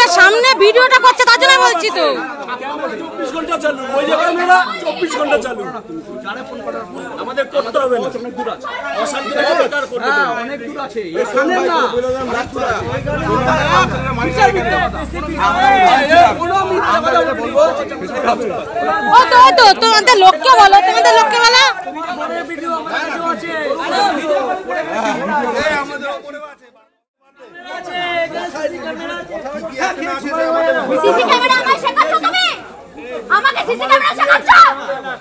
মুখের সামনে ভিডিওটা করছে তার জন্য বলছি তো 24 ঘন্টা চালু ওই যে ক্যামেরা 24 ঘন্টা চালু আমাদের করতে হবে না অনেক দূর আছে অশান্তি বেকার করতে হবে অনেক দূর আছে এখানে না ও তো তোমাদের লোককে বলো তোমাদের লোককে বলো ভিডিও আমাদের আছে আমাদের উপরে আছে সিসি ক্যামেরা আমায় শেখাচ্ছ তুমি আমাকে সিসি ক্যামেরা শেখাচ্ছ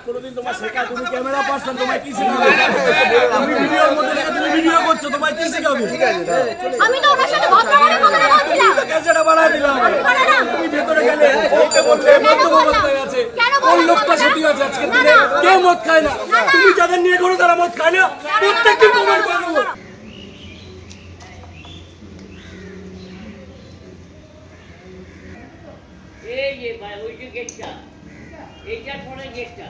কোনদিন তোমার শেখা তুমি ক্যামেরা পারসন তোমায় কি শেখাবে তুমি ভিডিওর মধ্যে দেখে তুমি ভিডিও করছো তোমায় কি শেখাবে ঠিক আছে আমি তো ওর সাথে ভদ্রভাবে কথা বলছিলাম ক্যামেরাটা বাড়ায় দিলাম তুমি ভেতরে গেলে ওকে বললে মদ্যপ অবস্থায় আছে কোন লোকটা সত্যি আছে আজকে দিনে কেউ মদ খায় না তুমি যাদের নিয়ে করো তারা মদ খায় না প্রত্যেককে কমেন্ট করে দেবো এই যে ভাই ওই যে গেটটা এইটার পরে গেটটা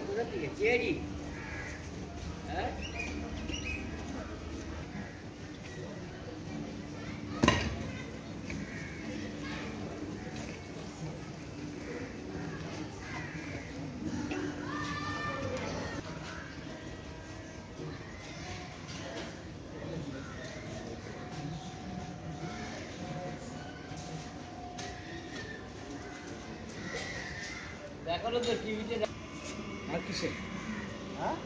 কোথা থেকে চেরি হ্যাঁ দেখো তো টিভিতে আর কিসে হ্যাঁ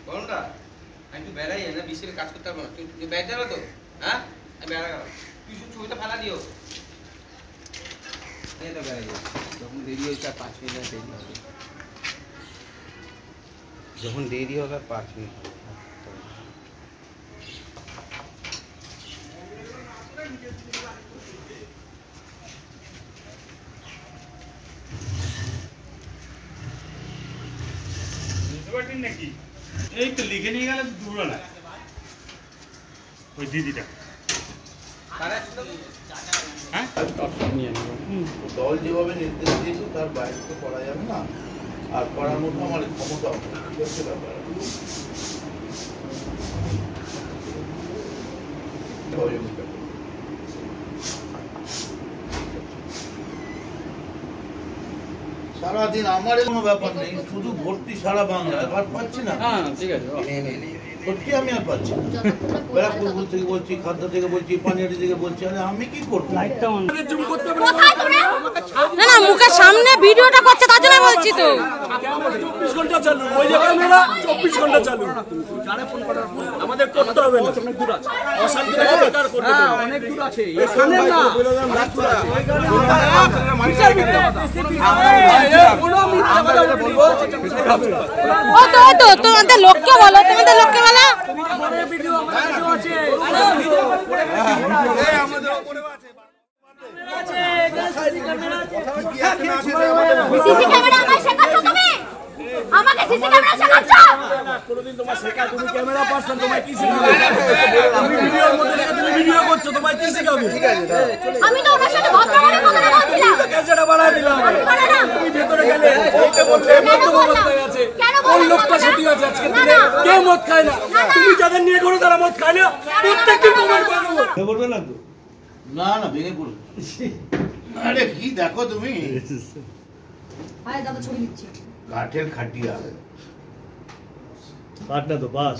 কোনটা আমি তো বেড়াই না বিশের কাজ করতে পারবো না তুই বেড়াতে যাবো তো হ্যাঁ আমি বেড়া গেলাম তুই শুধু ছবিটা ফেলা দিও এই তো বেড়াই যখন দেরি হয়েছে আর 5 মিনিট দেরি হবে যখন দেরি হবে আর 5 মিনিট নাকি এই তো লিখে নিয়ে গেলে দূর না ওই দিদিটা হ্যাঁ দল যেভাবে নির্দেশ দিয়েছে তার বাইরে তো করা যাবে না আর করার মতো আমার ক্ষমতা ঠিক আছে ব্যাপার সারাদিন আমার কোনো ব্যাপার নেই শুধু ভর্তি সারা বাংলায় আর পাচ্ছি না হ্যাঁ ঠিক আছে সত্যি আমি আর পাচ্ছি না ব্যারাকপুর থেকে বলছি খাদ্য থেকে বলছি পানিয়াটি থেকে বলছি আরে আমি কি করবো না না মুখের সামনে ভিডিওটা করছে তার জন্য বলছি তো 24 ঘন্টা চালু ওই যে ক্যামেরা 24 ঘন্টা চালু আমাদের করতে হবে না অনেক দূর আছে অশান্তি বেকার করতে হবে অনেক দূর আছে এখানে না ও তো তোমাদের লোককে বলো তোমাদের লোককে বলো ভিডিও আমাদের আছে আমাদের উপরে আছে সিসি ক্যামেরা আমায় শেখাচ্ছ তুমি আমাকে সিসি ক্যামেরা শেখাচ্ছ কোনদিন তোমার শেখা তুমি ক্যামেরা পারসন তোমায় কি শেখাবে তুমি ভিডিওর মধ্যে দেখে তুমি ভিডিও করছো তোমায় কি শেখাবে ঠিক আছে আমি তো ওর সাথে ভদ্রভাবে কথা বলছিলাম ক্যামেরাটা বাড়ায় দিলাম তুমি ভেতরে গেলে ওকে বললে মদ্যপ অবস্থায় আছে কোন লোকটা সত্যি আছে আজকে দিনে কেউ মদ খায় না তুমি যাদের নিয়ে করো তারা মদ খায় না প্রত্যেককে কমেন্ট করে দেবো বলবে না তো না না ভেঙে পড়বে আরে কি দেখো তুমি আয় দাদা ছবি দিচ্ছি কাঠের খাটিয়া কাটনা তো বাস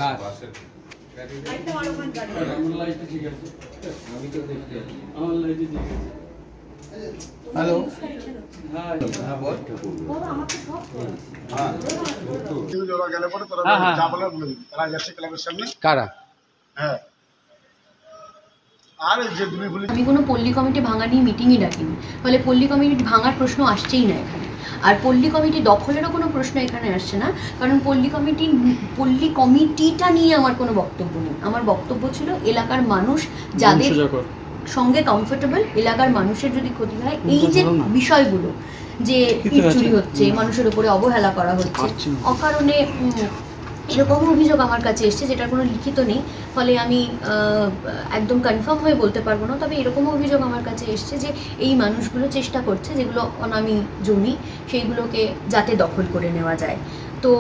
হ্যালো কারা হ্যাঁ আমি কোনো পল্লী কমিটি ভাঙা নিয়ে মিটিংই ডাকিনি, ফলে পল্লী কমিটি ভাঙার প্রশ্ন আসছেই না এখানে। আর পল্লী কমিটি দখলেরও কোনো প্রশ্ন এখানে আসছে না, কারণ পল্লী কমিটিটা নিয়ে আমার কোনো বক্তব্য নেই। আমার বক্তব্য ছিল এলাকার মানুষ যাদের সঙ্গে কমফোর্টেবল, এলাকার মানুষের যদি ক্ষতি হয়, এই যে বিষয়গুলো যে পিঠ চুরি হচ্ছে, মানুষের উপরে অবহেলা করা হচ্ছে অকারণে, এরকম অভিযোগ আমার কাছে এসছে, যেটার কোনো লিখিত নেই, ফলে আমি একদম কনফার্ম হয়ে বলতে পারবো না। তবে এরকমও অভিযোগ আমার কাছে এসছে যে এই মানুষগুলো চেষ্টা করছে যেগুলো অনামী জমি সেইগুলোকে যাতে দখল করে নেওয়া যায়। তো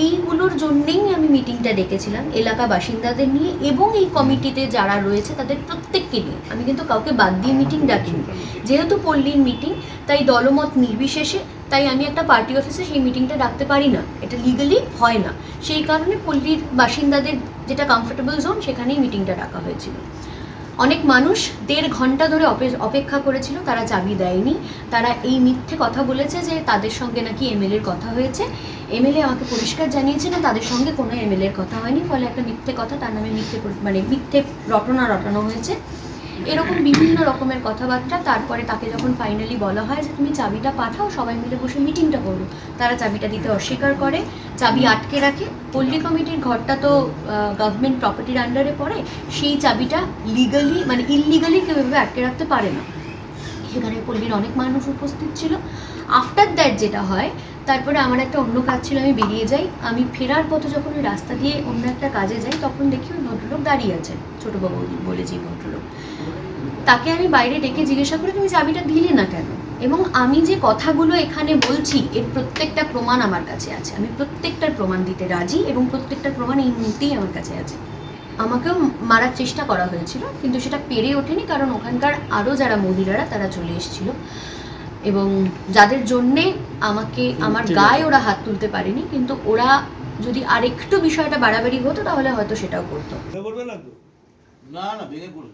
এইগুলোর জন্যেই আমি মিটিংটা ডেকেছিলাম এলাকা বাসিন্দাদের নিয়ে এবং এই কমিটিতে যারা রয়েছে তাদের প্রত্যেককে নিয়ে। আমি কিন্তু কাউকে বাদ দিয়ে মিটিং ডাকিনি, যেহেতু পল্লীর মিটিং তাই দলমত নির্বিশেষে, তাই আমি একটা পার্টি অফিসে সেই মিটিংটা ডাকতে পারি না, এটা লিগালি হয় না। সেই কারণে পল্লীর বাসিন্দাদের যেটা কমফোর্টেবল জোন সেখানেই মিটিংটা ডাকা হয়েছিল। অনেক মানুষ 1.5 ঘন্টা ধরে অপেক্ষা করেছিল, তারা চাবি দেয়নি। তারা এই মিথ্যে কথা বলেছে যে তাদের সঙ্গে নাকি এমএলএর কথা হয়েছে। এমএলএ আমাকে পরিষ্কার জানিয়েছে না, তাদের সঙ্গে কোনো এমএলএর কথা হয়নি, ফলে একটা মিথ্যে কথা, তার নামে মিথ্যে রটনা রটানো হয়েছে। এরকম বিভিন্ন রকমের কথাবার্তা। তারপরে তাকে যখন ফাইনালি বলা হয় যে তুমি চাবিটা পাঠাও, সবাই মিলে বসে মিটিংটা করো, তারা চাবিটা দিতে অস্বীকার করে, চাবি আটকে রাখে। পল্লী কমিটির ঘরটা তো গভর্নমেন্ট প্রপার্টির আন্ডারে পড়ে, সেই চাবিটা লিগালি ইললিগালি কেউ এভাবে আটকে রাখতে পারে না। সেখানে পল্লীর অনেক মানুষ উপস্থিত ছিল। আফটার দ্যাট যেটা হয়, তারপরে আমার একটা অন্য কাজ ছিল, আমি বেরিয়ে যাই। আমি ফেরার পথে যখন ওই রাস্তা দিয়ে অন্য একটা কাজে যাই, তখন দেখি ওই ভদ্রলোক দাঁড়িয়ে আছেন, ছোটবাবু বলে যে ভদ্রলোক। তাকে আমি বাইরে ডেকে জিজ্ঞাসা করি তুমি চাবিটা দিলে না কেন? এবং আমি যে কথাগুলো এখানে বলছি এর প্রত্যেকটা প্রমাণ আমার কাছে আছে, আমি প্রত্যেকটার প্রমাণ দিতে রাজি এবং প্রত্যেকটার প্রমাণ এই মুহূর্তেই আমার কাছে আছে। আমাকেও মারার চেষ্টা করা হয়েছিল, কিন্তু সেটা পেরে ওঠেনি, কারণ ওখানকার আরও যারা মহিলারা তারা চলে এসেছিল এবং যাদের জন্যে আমাকে আমার গায়ে ওরা হাত তুলতে পারেনি। কিন্তু ওরা যদি আর একটু বিষয়টা বাড়াবাড়ি হতো তাহলে হয়তো সেটাও করতো। না না ভেঙে পড়বে।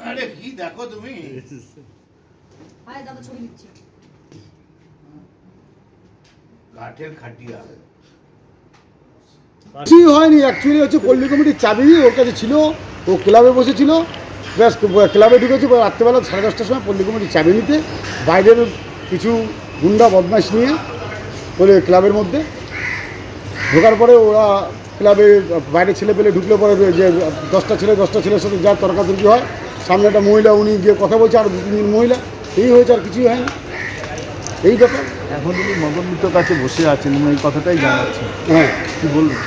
আরে কি দেখো তুমি, কাঠের খাটিয়া। কিছুই হয়নি। অ্যাকচুয়ালি হচ্ছে পল্লী কমিটির চাবি ওর কাছে ছিল, ও ক্লাবে বসেছিল, ব্যাস ক্লাবে ঢুকেছে। রাত্রেবেলা 10:30টার সময় পল্লী কমিটির চাবি নিতে বাইরের কিছু গুন্ডা বদমাইশ নিয়ে বলে ক্লাবের মধ্যে ঢোকার পরে ওরা ক্লাবে বাইরে ছেলে পেলে ঢুকলে পরে যে 10টা ছেলের সাথে যা তর্কাতর্কি হয়, সামনে একটা মহিলা উনি গিয়ে কথা বলছে, আর 2-3 মহিলা, এই হয়েছে, আর কিছুই হয়নি। এই ব্যাপার। এখন তিনি মদন মিত্রর কাছে বসে আছেন এবং এই কথাটাই জানাচ্ছেন। হ্যাঁ, কী বলবেন?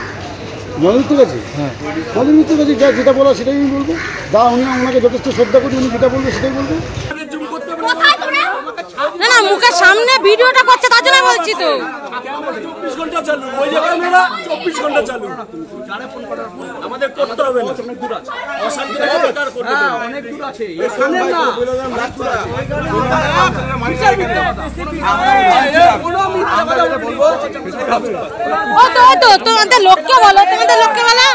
মদন মিত্রর কাছে? হ্যাঁ, মদন মিত্রর কাছে যেটা বলা সেটাই আমি বলবো। উনি ওনাকে যথেষ্ট শ্রদ্ধা করি, উনি যেটা বলবো সেটাই বলবো। না না, মুখের সামনে ভিডিওটা করছে তার জন্য বলছি তো। 24 ঘন্টা চালু, ওই যে ক্যামেরা 24 ঘন্টা চালু। আমাদের করতে হবে না, অনেক দূর আছে, অশান্তি বেকার করতে হবে, অনেক দূর আছে এখানে না। তোমাদের লোককে বলো, তোমাদের লোককে বলো।